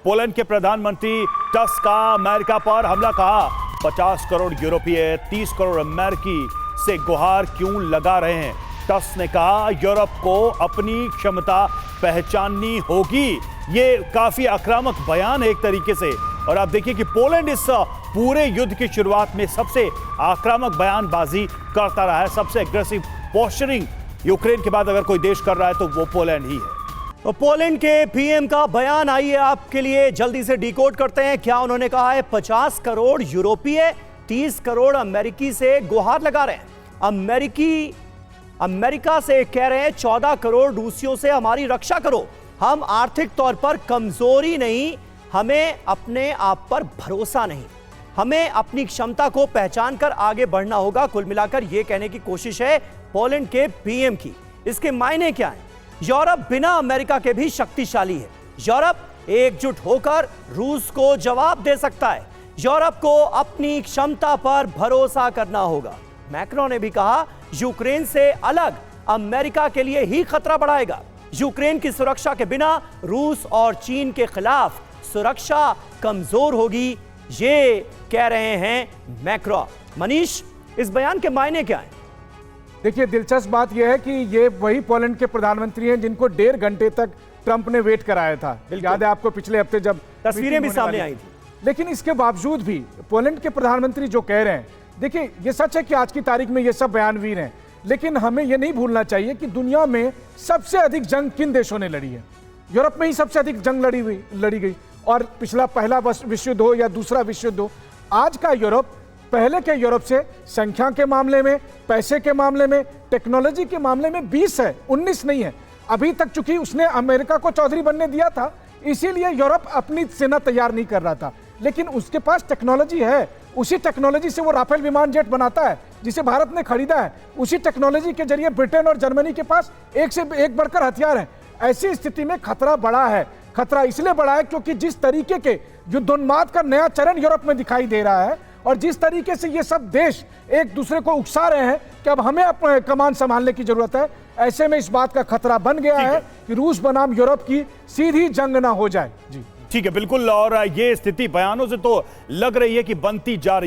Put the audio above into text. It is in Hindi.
पोलैंड के प्रधानमंत्री टस्क का अमेरिका पर हमला, कहा 50 करोड़ यूरोपीय 30 करोड़ अमेरिकी से गुहार क्यों लगा रहे हैं। टस्क ने कहा यूरोप को अपनी क्षमता पहचाननी होगी। ये काफी आक्रामक बयान है एक तरीके से, और आप देखिए कि पोलैंड इस पूरे युद्ध की शुरुआत में सबसे आक्रामक बयानबाजी करता रहा है, सबसे एग्रेसिव पोस्चरिंग यूक्रेन के बाद अगर कोई देश कर रहा है तो वो पोलैंड ही है। तो पोलैंड के पीएम का बयान आइए आपके लिए जल्दी से डिकोड करते हैं। क्या उन्होंने कहा है? 50 करोड़ यूरोपीय 30 करोड़ अमेरिकी से गुहार लगा रहे हैं। अमेरिका से कह रहे हैं 14 करोड़ रूसियों से हमारी रक्षा करो। हम आर्थिक तौर पर कमजोरी नहीं, हमें अपने आप पर भरोसा नहीं, हमें अपनी क्षमता को पहचान कर आगे बढ़ना होगा। कुल मिलाकर यह कहने की कोशिश है पोलैंड के पीएम की। इसके मायने क्या हैं? यूरोप बिना अमेरिका के भी शक्तिशाली है। यूरोप एकजुट होकर रूस को जवाब दे सकता है। यूरोप को अपनी क्षमता पर भरोसा करना होगा। मैक्रोन ने भी कहा यूक्रेन से अलग अमेरिका के लिए ही खतरा बढ़ाएगा। यूक्रेन की सुरक्षा के बिना रूस और चीन के खिलाफ सुरक्षा कमजोर होगी, ये कह रहे हैं मैक्रोन। मनीष, इस बयान के मायने क्या हैं? देखिए, दिलचस्प बात यह है कि ये वही पोलैंड के प्रधानमंत्री हैं जिनको 1.5 घंटे तक ट्रंप ने वेट कराया था। याद है आपको पिछले हफ्ते जब तस्वीरें भी सामने आई थी। लेकिन इसके बावजूद भी पोलैंड के प्रधानमंत्री जो कह रहे हैं, देखिए ये सच है कि आज की तारीख में ये सब बयानवीर हैं, लेकिन हमें ये नहीं भूलना चाहिए कि दुनिया में सबसे अधिक जंग किन देशों ने लड़ी है। यूरोप में ही सबसे अधिक जंग लड़ी गई, और पिछला पहला विश्व युद्ध हो या दूसरा विश्व युद्ध हो, आज का यूरोप पहले के यूरोप से संख्या के मामले में, पैसे के मामले में, टेक्नोलॉजी के मामले में 20 है, 19 नहीं है अभी तक। चूंकि उसने अमेरिका को चौधरी बनने दिया था, इसीलिए यूरोप अपनी सेना तैयार नहीं कर रहा था, लेकिन उसके पास टेक्नोलॉजी है। उसी टेक्नोलॉजी से वो राफेल विमान जेट बनाता है जिसे भारत ने खरीदा है। उसी टेक्नोलॉजी के जरिए ब्रिटेन और जर्मनी के पास एक से एक बढ़कर हथियार हैं। ऐसी स्थिति में खतरा बढ़ा है। खतरा इसलिए बढ़ा है क्योंकि जिस तरीके के युद्धोन्माद का नया चरण यूरोप में दिखाई दे रहा है, और जिस तरीके से ये सब देश एक दूसरे को उकसा रहे हैं कि अब हमें अपने कमान संभालने की जरूरत है, ऐसे में इस बात का खतरा बन गया है कि रूस बनाम यूरोप की सीधी जंग ना हो जाए। जी ठीक है, बिल्कुल। और ये स्थिति बयानों से तो लग रही है कि बनती जा रही है।